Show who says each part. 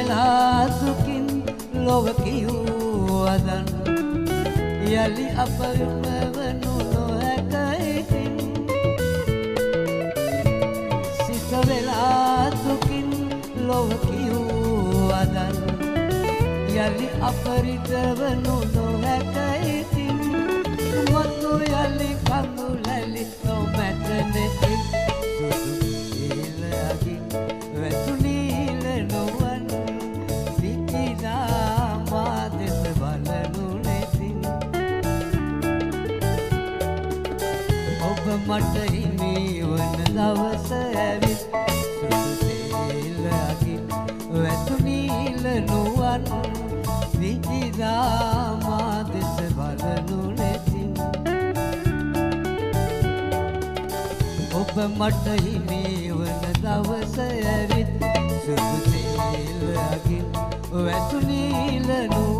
Speaker 1: වෙලා දුකින් ලොව කියූ අදන් යලි අප වනු නොහැක ඉතින් සිත වෙලා දුකින් ලොව කියූ අදන් යලි අපරිත වනු නොහැක ඉතින් මතු යලි කඳු ලැලි නොමැතනෙති මට හිමි වන දවස ඇවිත් සුදු තෙල් අගින් වැතුනීල නුවන් විචිදා මා දෙස බලනු නැතින් ඔබ මට හිමි වන දවස ඇවිත් සුදු තෙල් අගින් වැතුනීල නුවන්